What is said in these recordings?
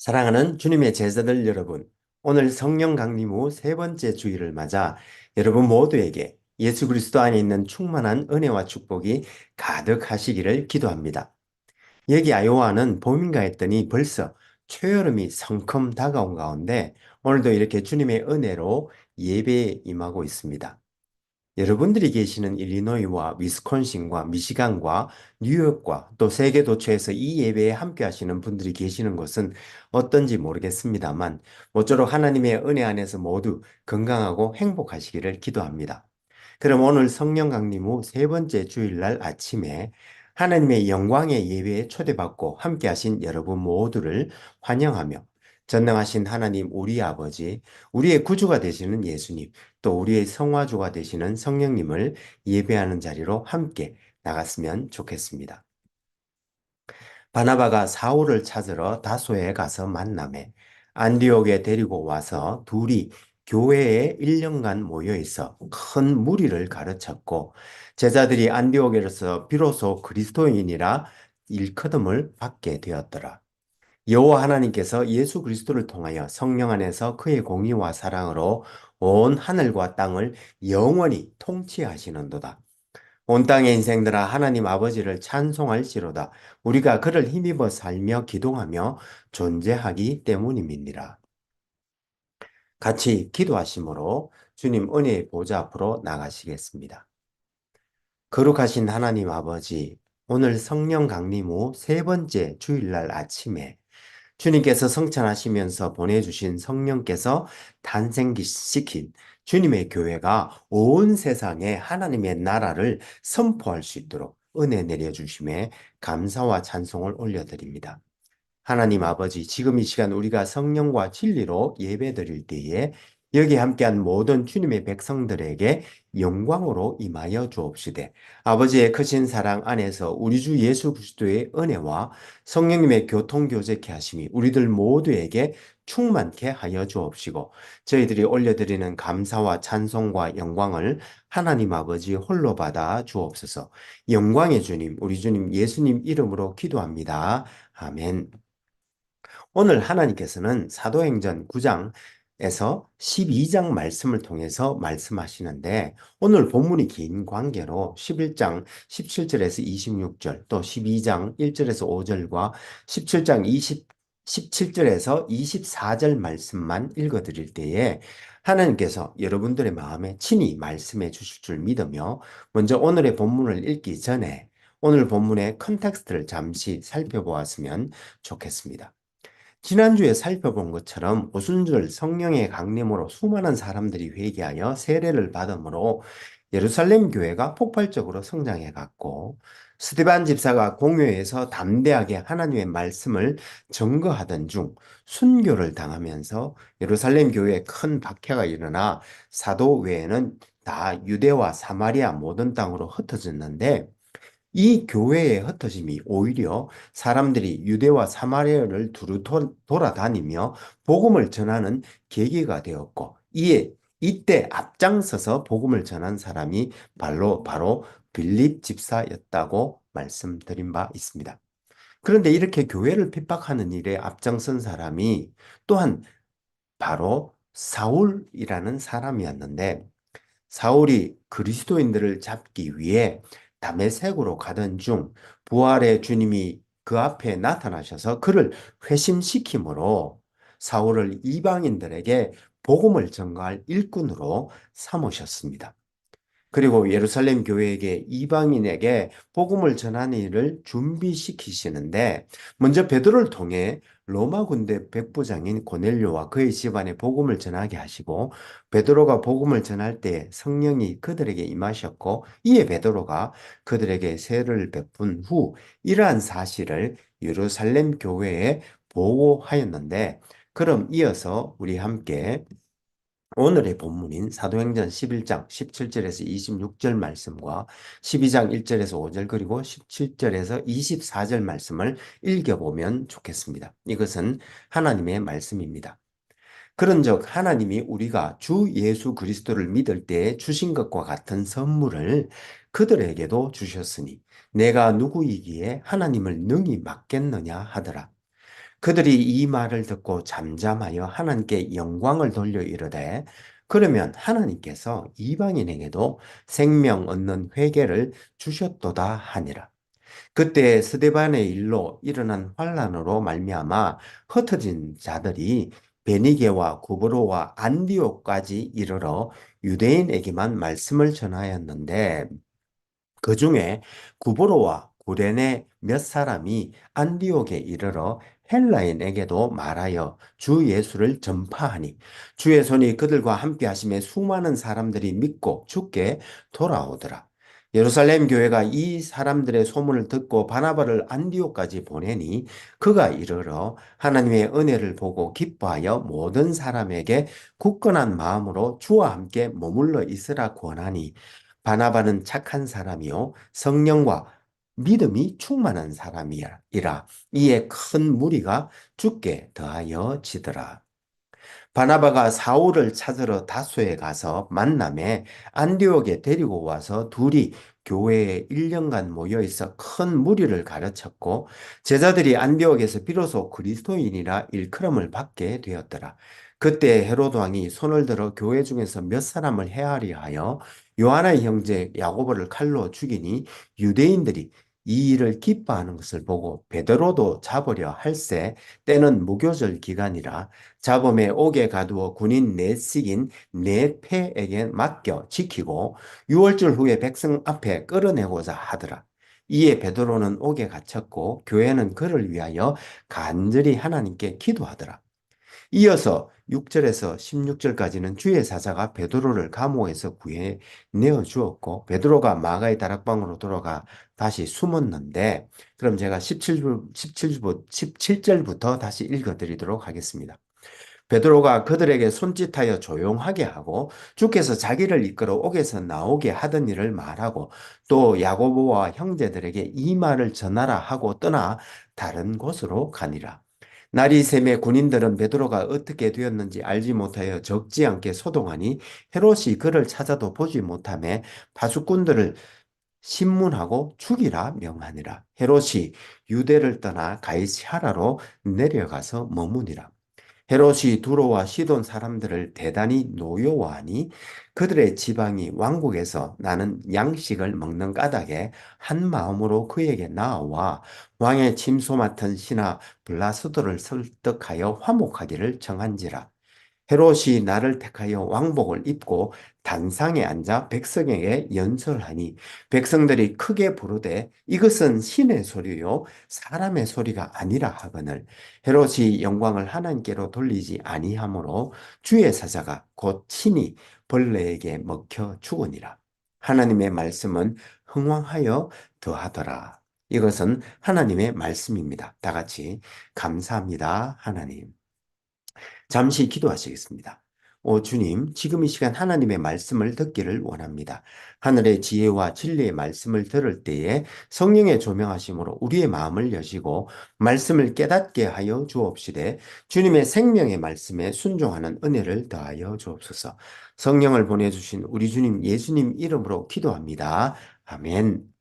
사랑하는 주님의 제자들 여러분, 오늘 성령 강림 후 세 번째 주일을 맞아 여러분 모두에게 예수 그리스도 안에 있는 충만한 은혜와 축복이 가득하시기를 기도합니다. 여기 아요아는 봄인가 했더니 벌써 초여름이 성큼 다가온 가운데 오늘도 이렇게 주님의 은혜로 예배에 임하고 있습니다. 여러분들이 계시는 일리노이와 위스콘신과 미시간과 뉴욕과 또 세계 도처에서 이 예배에 함께 하시는 분들이 계시는 것은 어떤지 모르겠습니다만 모쪼록 하나님의 은혜 안에서 모두 건강하고 행복하시기를 기도합니다. 그럼 오늘 성령 강림 후 세 번째 주일날 아침에 하나님의 영광의 예배에 초대받고 함께 하신 여러분 모두를 환영하며 전능하신 하나님 우리 아버지, 우리의 구주가 되시는 예수님, 또 우리의 성화주가 되시는 성령님을 예배하는 자리로 함께 나갔으면 좋겠습니다. 바나바가 사울을 찾으러 다소에 가서 만남에 안디옥에 데리고 와서 둘이 교회에 1년간 모여 있어 큰 무리를 가르쳤고 제자들이 안디옥에서 비로소 그리스도인이라 일컬음을 받게 되었더라. 여호와 하나님께서 예수 그리스도를 통하여 성령 안에서 그의 공의와 사랑으로 온 하늘과 땅을 영원히 통치하시는도다. 온 땅의 인생들아 하나님 아버지를 찬송할지로다. 우리가 그를 힘입어 살며 기도하며 존재하기 때문임이니라. 같이 기도하심으로 주님 은혜의 보좌 앞으로 나가시겠습니다. 거룩하신 하나님 아버지, 오늘 성령 강림 후 세 번째 주일날 아침에 주님께서 성찬하시면서 보내주신 성령께서 탄생시킨 주님의 교회가 온 세상에 하나님의 나라를 선포할 수 있도록 은혜 내려주심에 감사와 찬송을 올려드립니다. 하나님 아버지, 지금 이 시간 우리가 성령과 진리로 예배드릴 때에 여기 함께한 모든 주님의 백성들에게 영광으로 임하여 주옵시되 아버지의 크신 사랑 안에서 우리 주 예수 그리스도의 은혜와 성령님의 교통교제케 하심이 우리들 모두에게 충만케 하여 주옵시고 저희들이 올려드리는 감사와 찬송과 영광을 하나님 아버지 홀로 받아 주옵소서. 영광의 주님, 우리 주님 예수님 이름으로 기도합니다. 아멘. 오늘 하나님께서는 사도행전 9장에서 12장 말씀을 통해서 말씀하시는데 오늘 본문이 긴 관계로 11장 17절에서 26절 또 12장 1절에서 5절과 17장 17절에서 24절 말씀만 읽어드릴 때에 하나님께서 여러분들의 마음에 친히 말씀해 주실 줄 믿으며 먼저 오늘의 본문을 읽기 전에 오늘 본문의 컨텍스트를 잠시 살펴보았으면 좋겠습니다. 지난주에 살펴본 것처럼 오순절 성령의 강림으로 수많은 사람들이 회개하여 세례를 받음으로 예루살렘 교회가 폭발적으로 성장해 갔고 스데반 집사가 공회에서 담대하게 하나님의 말씀을 증거하던 중 순교를 당하면서 예루살렘 교회에 큰 박해가 일어나 사도 외에는 다 유대와 사마리아 모든 땅으로 흩어졌는데 이 교회의 흩어짐이 오히려 사람들이 유대와 사마리아를 두루 돌아다니며 복음을 전하는 계기가 되었고 이때 앞장서서 복음을 전한 사람이 바로 빌립 집사였다고 말씀드린 바 있습니다. 그런데 이렇게 교회를 핍박하는 일에 앞장선 사람이 또한 바로 사울이라는 사람이었는데 사울이 그리스도인들을 잡기 위해 다메섹으로 가던 중 부활의 주님이 그 앞에 나타나셔서 그를 회심시킴으로 사울을 이방인들에게 복음을 전가할 일꾼으로 삼으셨습니다. 그리고 예루살렘 교회에게 이방인에게 복음을 전하는 일을 준비시키시는데 먼저 베드로를 통해 로마 군대 백부장인 고넬료와 그의 집안에 복음을 전하게 하시고 베드로가 복음을 전할 때 성령이 그들에게 임하셨고 이에 베드로가 그들에게 세례를 베푼 후 이러한 사실을 예루살렘 교회에 보고하였는데 그럼 이어서 우리 함께 오늘의 본문인 사도행전 11장 17절에서 26절 말씀과 12장 1절에서 5절 그리고 17절에서 24절 말씀을 읽어보면 좋겠습니다. 이것은 하나님의 말씀입니다. 그런즉 하나님이 우리가 주 예수 그리스도를 믿을 때에 주신 것과 같은 선물을 그들에게도 주셨으니 내가 누구이기에 하나님을 능히 맡겠느냐 하더라. 그들이 이 말을 듣고 잠잠하여 하나님께 영광을 돌려 이르되 그러면 하나님께서 이방인에게도 생명 얻는 회개를 주셨도다 하니라. 그때 스데반의 일로 일어난 환란으로 말미암아 흩어진 자들이 베니게와 구브로와 안디옥까지 이르러 유대인에게만 말씀을 전하였는데 그 중에 구브로와 구레네 몇 사람이 안디옥에 이르러 헬라인에게도 말하여 주 예수를 전파하니 주의 손이 그들과 함께 하심에 수많은 사람들이 믿고 주께 돌아오더라. 예루살렘 교회가 이 사람들의 소문을 듣고 바나바를 안디옥까지 보내니 그가 이르러 하나님의 은혜를 보고 기뻐하여 모든 사람에게 굳건한 마음으로 주와 함께 머물러 있으라 권하니 바나바는 착한 사람이요 성령과 믿음이 충만한 사람이라 이에 큰 무리가 죽게 더하여 지더라. 바나바가 사울을 찾으러 다소에 가서 만남에 안디옥에 데리고 와서 둘이 교회에 1년간 모여 있어 큰 무리를 가르쳤고 제자들이 안디옥에서 비로소 그리스도인이라 일컬음을 받게 되었더라. 그때 헤로드 왕이 손을 들어 교회 중에서 몇 사람을 헤아리 하여 요한의 형제 야고보를 칼로 죽이니 유대인들이 이 일을 기뻐하는 것을 보고 베드로도 잡으려 할세 때는 무교절 기간이라 잡음에 옥에 가두어 군인 넷씩인 넷패에게 맡겨 지키고 6월절 후에 백성 앞에 끌어내고자 하더라. 이에 베드로는 옥에 갇혔고 교회는 그를 위하여 간절히 하나님께 기도하더라. 이어서 6절에서 16절까지는 주의 사자가 베드로를 감옥에서 구해 내어 주었고 베드로가 마가의 다락방으로 돌아가 다시 숨었는데 그럼 제가 17절부터 다시 읽어드리도록 하겠습니다. 베드로가 그들에게 손짓하여 조용하게 하고 주께서 자기를 이끌어 옥에서 나오게 하던 일을 말하고 또 야고보와 형제들에게 이 말을 전하라 하고 떠나 다른 곳으로 가니라. 날이 새매 군인들은 베드로가 어떻게 되었는지 알지 못하여 적지 않게 소동하니 헤롯이 그를 찾아도 보지 못하며 파수꾼들을 신문하고 죽이라 명하니라. 헤롯이 유대를 떠나 가이사라로 내려가서 머무니라. 헤롯이 두로와 시돈 사람들을 대단히 노여워하니 그들의 지방이 왕국에서 나는 양식을 먹는 까닭에 한 마음으로 그에게 나아와 왕의 침소 맡은 신하 블라스도를 설득하여 화목하기를 정한지라. 헤롯이 나를 택하여 왕복을 입고 단상에 앉아 백성에게 연설하니 백성들이 크게 부르되 이것은 신의 소리요 사람의 소리가 아니라 하거늘 헤롯이 영광을 하나님께로 돌리지 아니하므로 주의 사자가 곧 친히 벌레에게 먹혀 죽으니라. 하나님의 말씀은 흥왕하여 더하더라. 이것은 하나님의 말씀입니다. 다 같이 감사합니다, 하나님. 잠시 기도하시겠습니다. 오 주님, 지금 이 시간 하나님의 말씀을 듣기를 원합니다. 하늘의 지혜와 진리의 말씀을 들을 때에 성령의 조명하심으로 우리의 마음을 여시고 말씀을 깨닫게 하여 주옵시되 주님의 생명의 말씀에 순종하는 은혜를 더하여 주옵소서. 성령을 보내주신 우리 주님 예수님 이름으로 기도합니다. 아멘.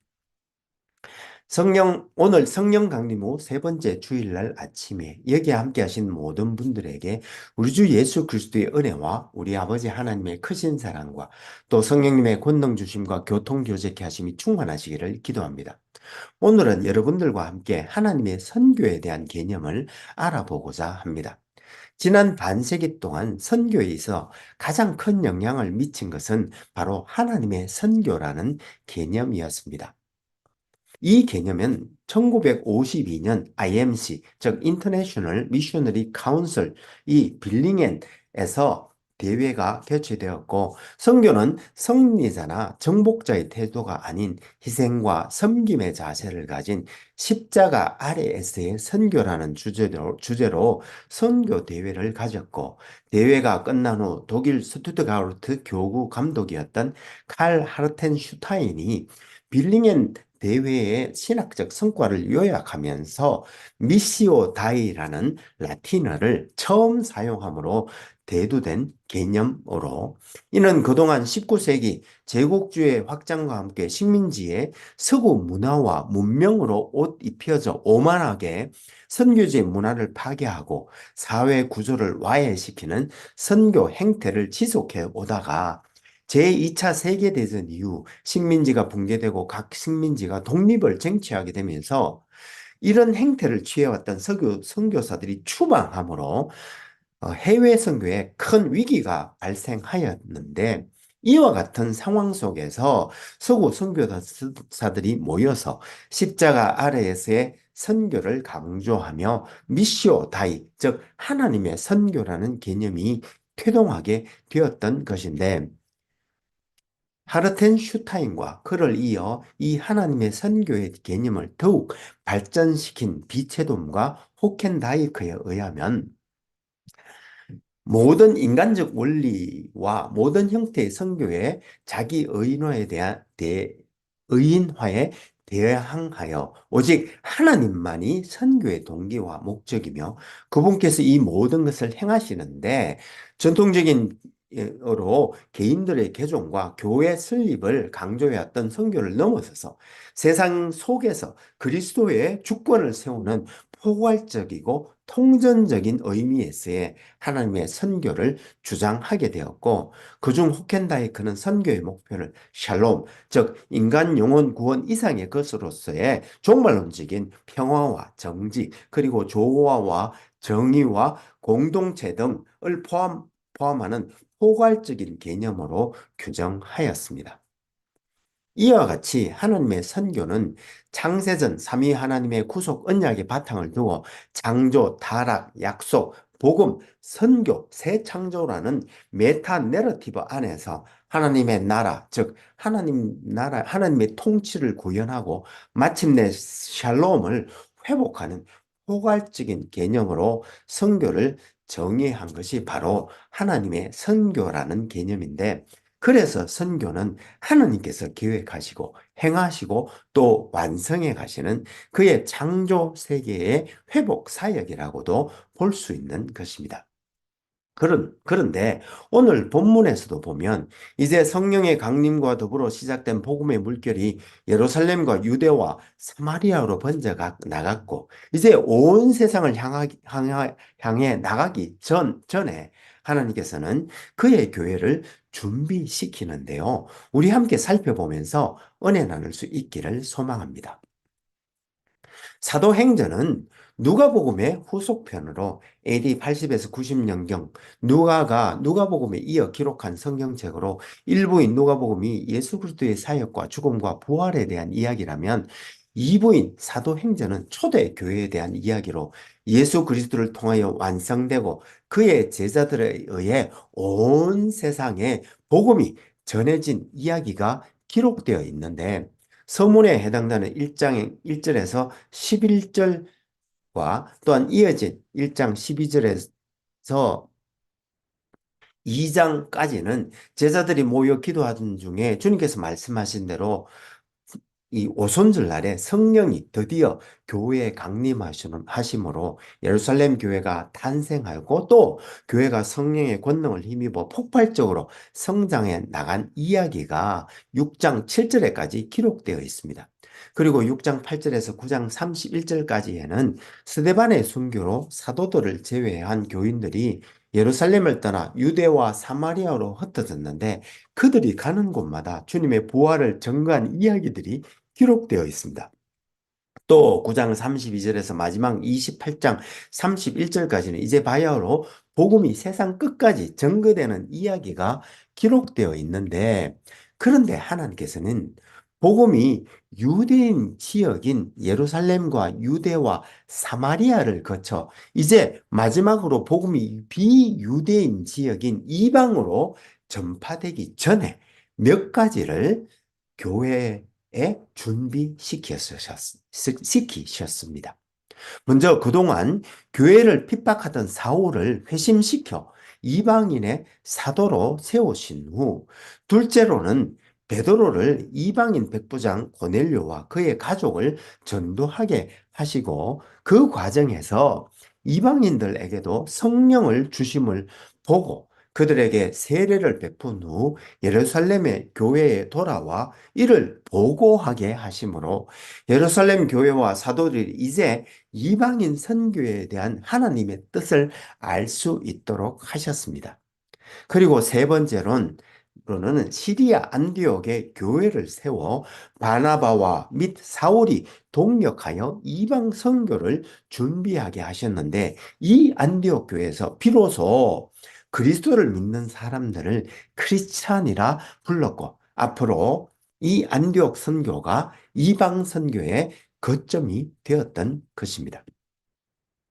오늘 성령 강림 후 세 번째 주일날 아침에 여기에 함께 하신 모든 분들에게 우리 주 예수 그리스도의 은혜와 우리 아버지 하나님의 크신 사랑과 또 성령님의 권능 주심과 교통 교제케 하심이 충만하시기를 기도합니다. 오늘은 여러분들과 함께 하나님의 선교에 대한 개념을 알아보고자 합니다. 지난 반세기 동안 선교에 있어 가장 큰 영향을 미친 것은 바로 하나님의 선교라는 개념이었습니다. 이 개념은 1952년 IMC, 즉 International Missionary Council, 이 빌링엔에서 대회가 개최되었고 선교는 승리자나 정복자의 태도가 아닌 희생과 섬김의 자세를 가진 십자가 아래에서의 선교라는 주제로 선교 대회를 가졌고 대회가 끝난 후 독일 스투트가르트 교구 감독이었던 칼 하르텐슈타인이 빌링엔 대회의 신학적 성과를 요약하면서 미시오 다이라는 라틴어를 처음 사용함으로 대두된 개념으로 이는 그동안 19세기 제국주의 확장과 함께 식민지의 서구 문화와 문명으로 옷 입혀져 오만하게 선교지의 문화를 파괴하고 사회 구조를 와해시키는 선교 행태를 지속해 오다가 제2차 세계대전 이후 식민지가 붕괴되고 각 식민지가 독립을 쟁취하게 되면서 이런 행태를 취해왔던 선교사들이 추방함으로 해외 선교에 큰 위기가 발생하였는데 이와 같은 상황 속에서 서구 선교사들이 모여서 십자가 아래에서의 선교를 강조하며 미시오 다이, 즉 하나님의 선교라는 개념이 태동하게 되었던 것인데 하르텐 슈타인과 그를 이어 이 하나님의 선교의 개념을 더욱 발전시킨 비체돔과 호켄다이크에 의하면 모든 인간적 원리와 모든 형태의 선교에 자기 의인화에 대항하여 오직 하나님만이 선교의 동기와 목적이며 그분께서 이 모든 것을 행하시는데 전통적인 로 개인들의 개종과 교회 설립을 강조해왔던 선교를 넘어서서 세상 속에서 그리스도의 주권을 세우는 포괄적이고 통전적인 의미에서의 하나님의 선교를 주장하게 되었고 그중 호켄다이크는 선교의 목표를 샬롬, 즉 인간 영혼 구원 이상의 것으로서의 종말론적인 평화와 정직 그리고 조화와 정의와 공동체 등을 포함하는 포괄적인 개념으로 규정하였습니다. 이와 같이 하나님의 선교는 창세전 삼위 하나님의 구속 언약의 바탕을 두고 창조, 타락, 약속, 복음, 선교, 새 창조라는 메타 내러티브 안에서 하나님의 나라, 즉 하나님의 통치를 구현하고 마침내 샬롬을 회복하는 포괄적인 개념으로 선교를 정의한 것이 바로 하나님의 선교라는 개념인데 그래서 선교는 하나님께서 계획하시고 행하시고 또 완성해 가시는 그의 창조 세계의 회복 사역이라고도 볼 수 있는 것입니다. 그런데 오늘 본문에서도 보면 이제 성령의 강림과 더불어 시작된 복음의 물결이 예루살렘과 유대와 사마리아로 번져 나갔고 이제 온 세상을 향해 나가기 전에 하나님께서는 그의 교회를 준비시키는데요. 우리 함께 살펴보면서 은혜 나눌 수 있기를 소망합니다. 사도행전은 누가복음의 후속편으로 AD 80에서 90년경 누가복음에 이어 기록한 성경책으로 일부인 누가복음이 예수 그리스도의 사역과 죽음과 부활에 대한 이야기라면 이부인 사도행전은 초대 교회에 대한 이야기로 예수 그리스도를 통하여 완성되고 그의 제자들에 의해 온 세상에 복음이 전해진 이야기가 기록되어 있는데 서문에 해당되는 1장 1절에서 11절과 또한 이어진 1장 12절에서 2장까지는 제자들이 모여 기도하던 중에 주님께서 말씀하신 대로 이 오순절 날에 성령이 드디어 교회에 강림하심으로 예루살렘 교회가 탄생하고 또 교회가 성령의 권능을 힘입어 폭발적으로 성장해 나간 이야기가 6장 7절에까지 기록되어 있습니다. 그리고 6장 8절에서 9장 31절까지에는 스데반의 순교로 사도들을 제외한 교인들이 예루살렘을 떠나 유대와 사마리아로 흩어졌는데 그들이 가는 곳마다 주님의 부활을 증거한 이야기들이 기록되어 있습니다. 또 9장 32절에서 마지막 28장 31절까지는 이제 바야흐로 복음이 세상 끝까지 전거되는 이야기가 기록되어 있는데 그런데 하나님께서는 복음이 유대인 지역인 예루살렘과 유대와 사마리아를 거쳐 이제 마지막으로 복음이 비유대인 지역인 이방으로 전파되기 전에 몇 가지를 교회에 시키셨습니다. 먼저 그동안 교회를 핍박하던 사울을 회심시켜 이방인의 사도로 세우신 후 둘째로는 베드로를 이방인 백부장 고넬료와 그의 가족을 전도하게 하시고 그 과정에서 이방인들에게도 성령을 주심을 보고 그들에게 세례를 베푼 후 예루살렘의 교회에 돌아와 이를 보고하게 하심으로 예루살렘 교회와 사도들이 이제 이방인 선교에 대한 하나님의 뜻을 알 수 있도록 하셨습니다. 그리고 세 번째로는 시리아 안디옥에 교회를 세워 바나바와 및 사울이 동력하여 이방 선교를 준비하게 하셨는데, 이 안디옥 교회에서 비로소 그리스도를 믿는 사람들을 크리스찬이라 불렀고, 앞으로 이 안디옥 선교가 이방 선교의 거점이 되었던 것입니다.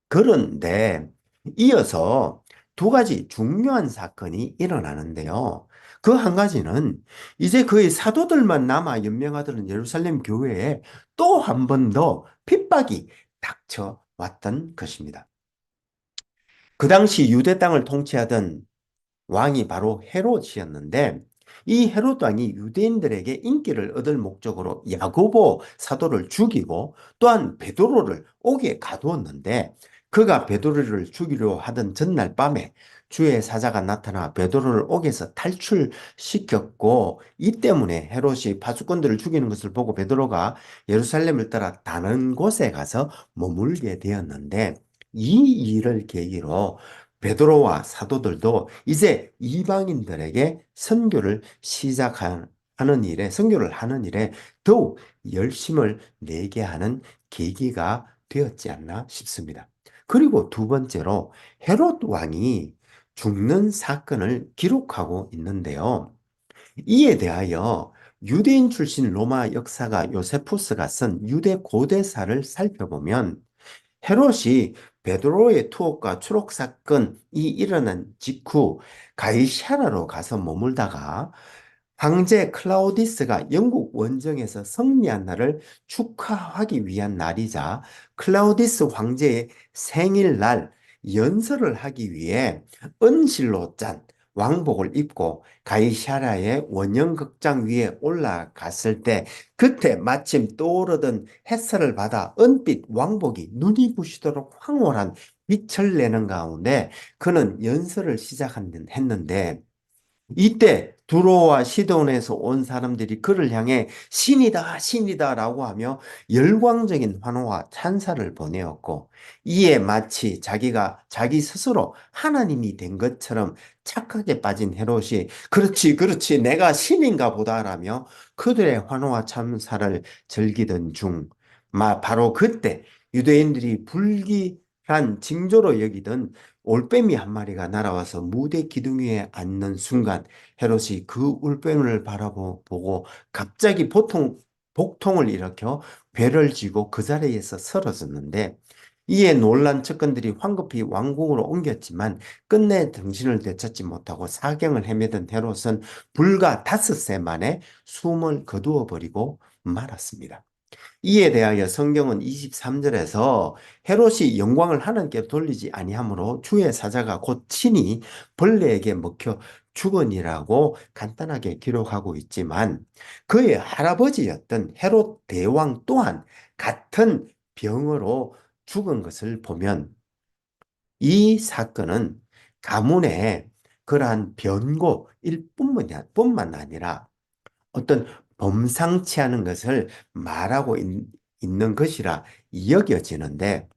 그런데 이어서 두 가지 중요한 사건이 일어나는데요. 그 한 가지는 이제 거의 사도들만 남아 연명하던 예루살렘 교회에 또 한 번 더 핍박이 닥쳐왔던 것입니다. 그 당시 유대 땅을 통치하던 왕이 바로 헤롯이었는데, 이 헤롯 왕이 유대인들에게 인기를 얻을 목적으로 야고보 사도를 죽이고 또한 베드로를 옥에 가두었는데, 그가 베드로를 죽이려 하던 전날 밤에 주의 사자가 나타나 베드로를 옥에서 탈출시켰고, 이 때문에 헤롯이 파수꾼들을 죽이는 것을 보고 베드로가 예루살렘을 떠나 다른 곳에 가서 머물게 되었는데, 이 일을 계기로 베드로와 사도들도 이제 이방인들에게 선교를 하는 일에 더욱 열심을 내게 하는 계기가 되었지 않나 싶습니다. 그리고 두 번째로 헤롯 왕이 죽는 사건을 기록하고 있는데요. 이에 대하여 유대인 출신 로마 역사가 요세푸스가 쓴 유대 고대사를 살펴보면, 헤롯이 베드로의 투옥과 추록 사건이 일어난 직후 가이사라로 가서 머물다가 황제 클라우디스가 영국 원정에서 승리한 날을 축하하기 위한 날이자 클라우디스 황제의 생일날 연설을 하기 위해 은실로 짠 왕복을 입고 가이사라의 원형극장 위에 올라갔을 때, 그때 마침 떠오르던 햇살을 받아 은빛 왕복이 눈이 부시도록 황홀한 빛을 내는 가운데 그는 연설을 시작했는데, 이때 두로와 시돈에서 온 사람들이 그를 향해 신이다, 신이다 라고 하며 열광적인 환호와 찬사를 보내었고, 이에 마치 자기가 자기 스스로 하나님이 된 것처럼 착각에 빠진 헤롯이 그렇지, 그렇지, 내가 신인가 보다라며 그들의 환호와 찬사를 즐기던 중, 바로 그때 유대인들이 불길한 징조로 여기던 올빼미 한 마리가 날아와서 무대 기둥 위에 앉는 순간 헤롯이 그 올빼미를 바라보고 갑자기 복통을 일으켜 배를 쥐고 그 자리에서 쓰러졌는데, 이에 놀란 측근들이 황급히 왕궁으로 옮겼지만 끝내 정신을 되찾지 못하고 사경을 헤매던 헤롯은 불과 닷새 만에 숨을 거두어 버리고 말았습니다. 이에 대하여 성경은 23절에서 헤롯이 영광을 하나님께 돌리지 아니하므로 주의 사자가 곧 친히 벌레에게 먹혀 죽으니라고 간단하게 기록하고 있지만, 그의 할아버지였던 헤롯 대왕 또한 같은 병으로 죽은 것을 보면 이 사건은 가문의 그러한 변고일 뿐만 아니라 어떤 범상치 않은 것을 말하고 있는 것이라 여겨지는데,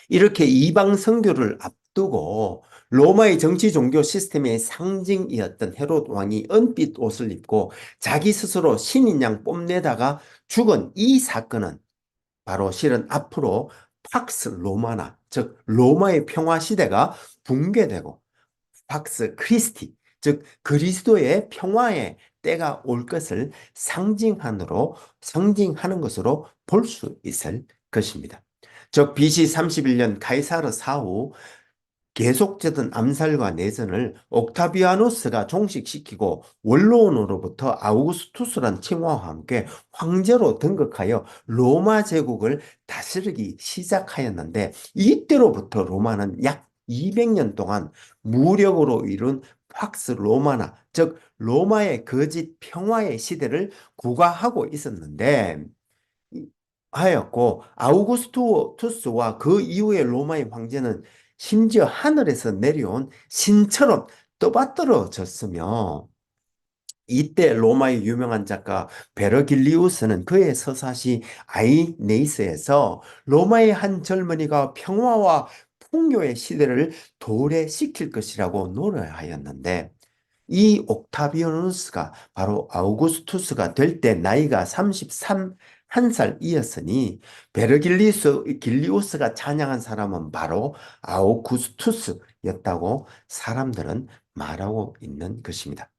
이렇게 이방 선교를 앞두고 로마의 정치 종교 시스템의 상징이었던 헤롯 왕이 은빛 옷을 입고 자기 스스로 신인 양 뽐내다가 죽은 이 사건은 바로 실은 앞으로 팍스 로마나, 즉 로마의 평화 시대가 붕괴되고 팍스 크리스티, 즉 그리스도의 평화의 때가 올 것을 상징하는 것으로 볼 수 있을 것입니다. 즉 BC 31년 가이사르 사후 계속되던 암살과 내전을 옥타비아누스가 종식시키고 원로원으로부터 아우구스투스란 칭호와 함께 황제로 등극하여 로마 제국을 다스리기 시작하였는데, 이때로부터 로마는 약 200년 동안 무력으로 이룬 팍스 로마나, 즉 로마의 거짓 평화의 시대를 구가하고 있었는데, 하였고 아우구스투스와 그 이후의 로마의 황제는 심지어 하늘에서 내려온 신처럼 떠받들어졌으며 이때 로마의 유명한 작가 베르길리우스는 그의 서사시 아이네이스에서 로마의 한 젊은이가 평화와 풍요의 시대를 도래시킬 것이라고 노래하였는데 이 옥타비아누스가 바로 아우구스투스가 될 때 나이가 33살이었으니 베르길리우스가 찬양한 사람은 바로 아우구스투스였다고 사람들은 말하고 있는 것입니다.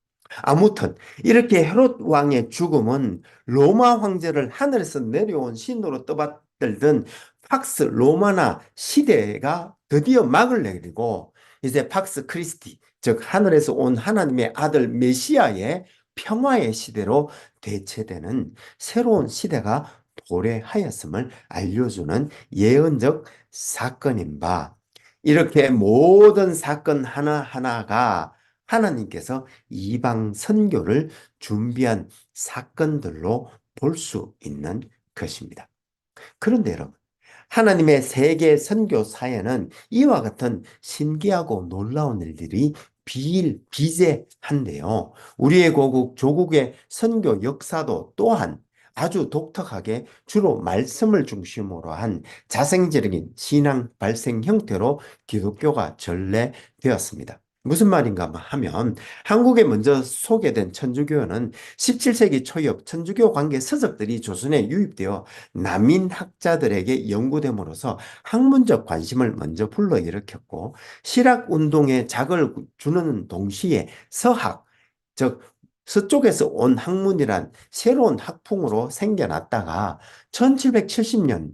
아무튼 이렇게 헤롯 왕의 죽음은 로마 황제를 하늘에서 내려온 신으로 떠받들던 팍스 로마나 시대가 드디어 막을 내리고 이제 팍스 크리스티 즉 하늘에서 온 하나님의 아들 메시아의 평화의 시대로 대체되는 새로운 시대가 도래하였음을 알려주는 예언적 사건인 바 이렇게 모든 사건 하나하나가 하나님께서 이방 선교를 준비한 사건들로 볼 수 있는 것입니다. 그런데 여러분, 하나님의 세계 선교 사에는 이와 같은 신기하고 놀라운 일들이 비일비재한데요. 우리의 조국의 선교 역사도 또한 아주 독특하게 주로 말씀을 중심으로 한 자생적인 신앙 발생 형태로 기독교가 전래되었습니다. 무슨 말인가 하면 한국에 먼저 소개된 천주교는 17세기 초엽 천주교 관계 서적들이 조선에 유입되어 난민 학자들에게 연구됨으로써 학문적 관심을 먼저 불러일으켰고 실학 운동에 작을 주는 동시에 서학, 즉 서쪽에서 온 학문이란 새로운 학풍으로 생겨났다가 1770년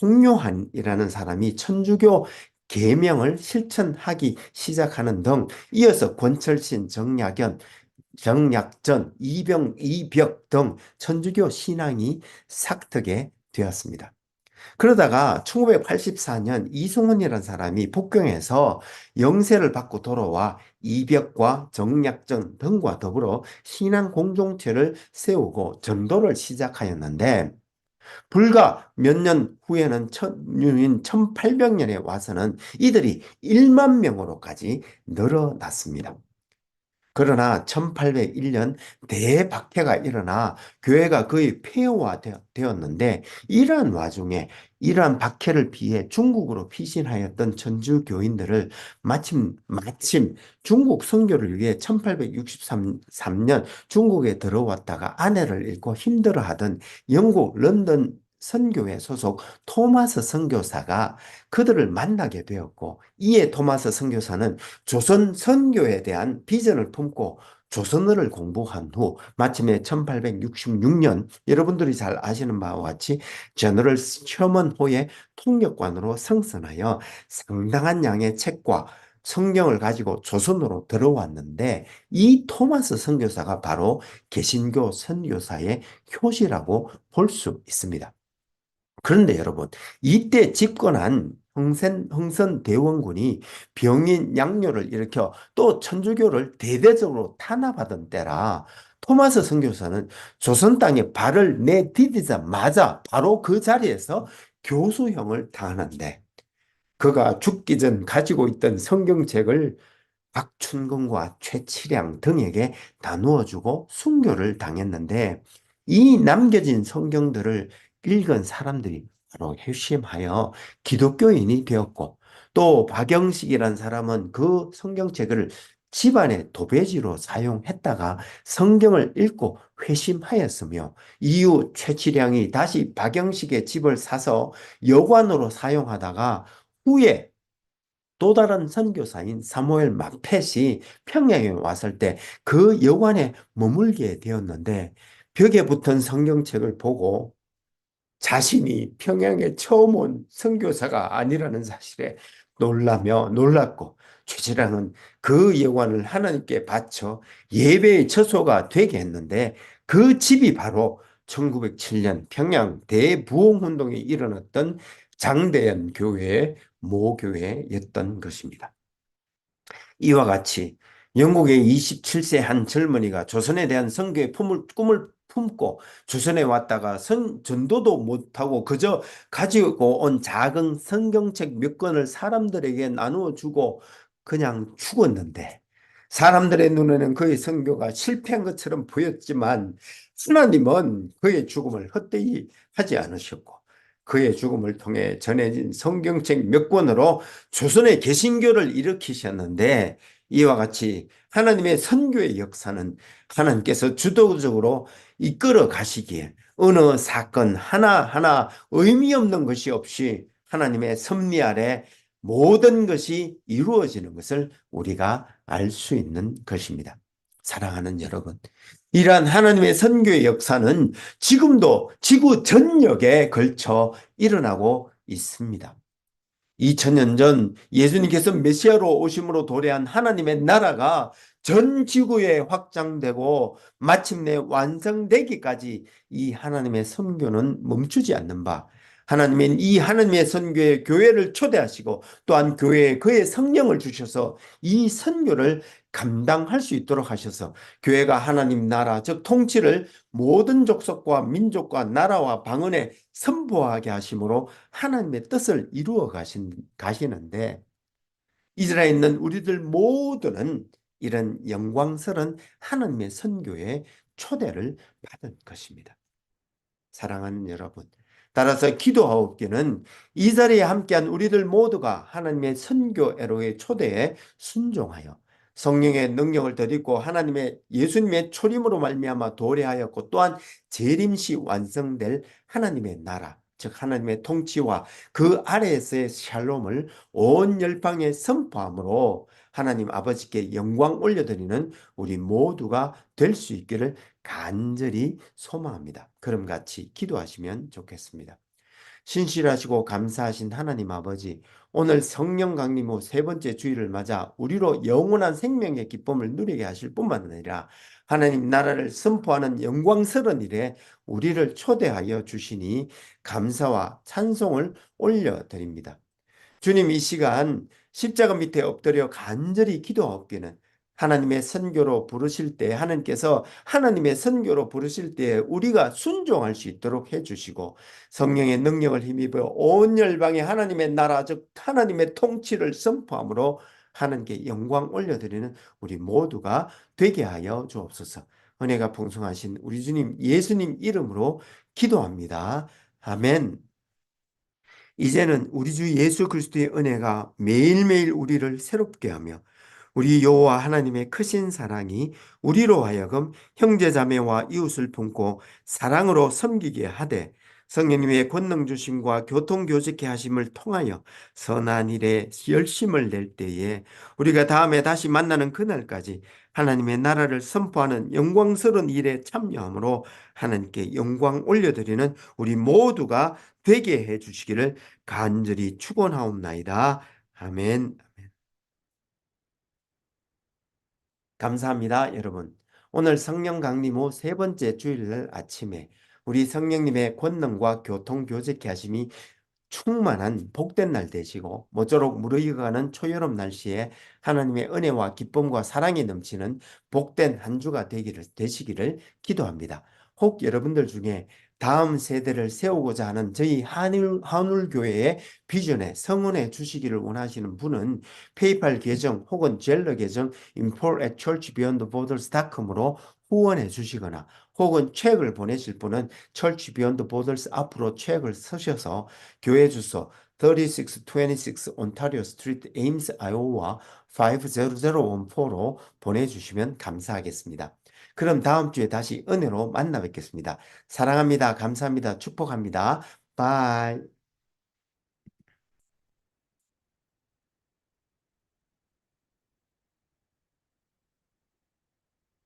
홍요한이라는 사람이 천주교 계명을 실천하기 시작하는 등 이어서 권철신, 정약전, 이벽 등 천주교 신앙이 삭트게 되었습니다. 그러다가 1984년 이승훈이라는 사람이 북경에서 영세를 받고 돌아와 이벽과 정약전 등과 더불어 신앙 공동체를 세우고 전도를 시작하였는데 불과 몇 년 후에는 1800년에 와서는 이들이 1만 명으로까지 늘어났습니다. 그러나 1801년 대박해가 일어나 교회가 거의 폐허화되었는데 이러한 와중에 이러한 박해를 피해 중국으로 피신하였던 천주교인들을 마침 중국 선교를 위해 1863년 중국에 들어왔다가 아내를 잃고 힘들어하던 영국 런던 선교회 소속 토마스 선교사가 그들을 만나게 되었고 이에 토마스 선교사는 조선 선교에 대한 비전을 품고 조선어를 공부한 후 마침내 1866년 여러분들이 잘 아시는 바와 같이 제너럴 셔먼호의 통역관으로 승선하여 상당한 양의 책과 성경을 가지고 조선으로 들어왔는데 이 토마스 선교사가 바로 개신교 선교사의 효시라고 볼 수 있습니다. 그런데 여러분, 이때 집권한 흥선대원군이 병인 양요를 일으켜 또 천주교를 대대적으로 탄압하던 때라 토마스 선교사는 조선 땅에 발을 내디디자마자 바로 그 자리에서 교수형을 당하는데 그가 죽기 전 가지고 있던 성경책을 박춘근과 최치량 등에게 나누어 주고 순교를 당했는데 이 남겨진 성경들을 읽은 사람들이 바로 회심하여 기독교인이 되었고 또 박영식이라는 사람은 그 성경책을 집안의 도배지로 사용했다가 성경을 읽고 회심하였으며 이후 최치량이 다시 박영식의 집을 사서 여관으로 사용하다가 후에 또 다른 선교사인 사무엘 마펫이 평양에 왔을 때 그 여관에 머물게 되었는데 벽에 붙은 성경책을 보고 자신이 평양에 처음 온 선교사가 아니라는 사실에 놀랐고 최지랑은 그 여관을 하나님께 바쳐 예배의 처소가 되게 했는데 그 집이 바로 1907년 평양 대부흥운동이 일어났던 장대연 교회의 모교회였던 것입니다. 이와 같이 영국의 27세 한 젊은이가 조선에 대한 선교의 꿈을 품고 조선에 왔다가 전도도 못하고 그저 가지고 온 작은 성경책 몇 권을 사람들에게 나누어 주고 그냥 죽었는데, 사람들의 눈에는 그의 선교가 실패한 것처럼 보였지만 하나님은 그의 죽음을 헛되이 하지 않으셨고, 그의 죽음을 통해 전해진 성경책 몇 권으로 조선의 개신교를 일으키셨는데, 이와 같이 하나님의 선교의 역사는 하나님께서 주도적으로 이끌어 가시기에 어느 사건 하나하나 의미 없는 것이 없이 하나님의 섭리 아래 모든 것이 이루어지는 것을 우리가 알 수 있는 것입니다. 사랑하는 여러분, 이러한 하나님의 선교의 역사는 지금도 지구 전역에 걸쳐 일어나고 있습니다. 2000년 전 예수님께서 메시아로 오심으로 도래한 하나님의 나라가 전 지구에 확장되고 마침내 완성되기까지 이 하나님의 선교는 멈추지 않는 바, 하나님은 이 하나님의 선교에 교회를 초대하시고 또한 교회에 그의 성령을 주셔서 이 선교를 감당할 수 있도록 하셔서 교회가 하나님 나라, 즉 통치를 모든 족속과 민족과 나라와 방언에 선포하게 하심으로 하나님의 뜻을 이루어 가시는데, 이스라엘에 있는 우리들 모두는 이런 영광스러운 하나님의 선교에 초대를 받은 것입니다. 사랑하는 여러분, 따라서 기도하옵기는 이 자리에 함께한 우리들 모두가 하나님의 선교 애로의 초대에 순종하여 성령의 능력을 덧입고 하나님의 예수님의 초림으로 말미암아 도래하였고, 또한 재림시 완성될 하나님의 나라, 즉 하나님의 통치와 그 아래에서의 샬롬을 온 열방에 선포함으로 하나님 아버지께 영광 올려드리는 우리 모두가 될 수 있기를 간절히 소망합니다. 그럼 같이 기도하시면 좋겠습니다. 신실하시고 감사하신 하나님 아버지, 오늘 성령 강림 후 세 번째 주일을 맞아 우리로 영원한 생명의 기쁨을 누리게 하실 뿐만 아니라 하나님 나라를 선포하는 영광스러운 일에 우리를 초대하여 주시니 감사와 찬송을 올려드립니다. 주님, 이 시간 십자가 밑에 엎드려 간절히 기도하옵기는 하나님의 선교로 부르실 때, 하나님께서 하나님의 선교로 부르실 때 우리가 순종할 수 있도록 해주시고, 성령의 능력을 힘입어 온 열방에 하나님의 나라, 즉 하나님의 통치를 선포함으로 하나님께 영광 올려드리는 우리 모두가 되게 하여 주옵소서. 은혜가 풍성하신 우리 주님 예수님 이름으로 기도합니다. 아멘. 이제는 우리 주 예수 그리스도의 은혜가 매일매일 우리를 새롭게 하며 우리 여호와 하나님의 크신 사랑이 우리로 하여금 형제자매와 이웃을 품고 사랑으로 섬기게 하되, 성령님의 권능 주심과 교통교제케 하심을 통하여 선한 일에 열심을 낼 때에 우리가 다음에 다시 만나는 그날까지 하나님의 나라를 선포하는 영광스러운 일에 참여함으로 하나님께 영광 올려드리는 우리 모두가 되게 해 주시기를 간절히 축원하옵나이다. 아멘. 감사합니다, 여러분. 오늘 성령 강림 후 세 번째 주일날 아침에 우리 성령님의 권능과 교통 교제케 하심이 충만한 복된 날 되시고, 모쪼록 무르익어가는 초여름 날씨에 하나님의 은혜와 기쁨과 사랑이 넘치는 복된 한 주가 되시기를 기도합니다. 혹 여러분들 중에 다음 세대를 세우고자 하는 저희 한울교회의 비전에 성원해 주시기를 원하시는 분은 페이팔 계정 혹은 젤러 계정 info@churchbeyondborders.com으로 후원해 주시거나, 혹은 책을 보내실 분은 Church Beyond Borders 앞으로 책을 쓰셔서 교회 주소 3626 온타리오 스트리트 에임스 아이오와 50014로 보내주시면 감사하겠습니다. 그럼 다음 주에 다시 은혜로 만나 뵙겠습니다. 사랑합니다. 감사합니다. 축복합니다. 바이.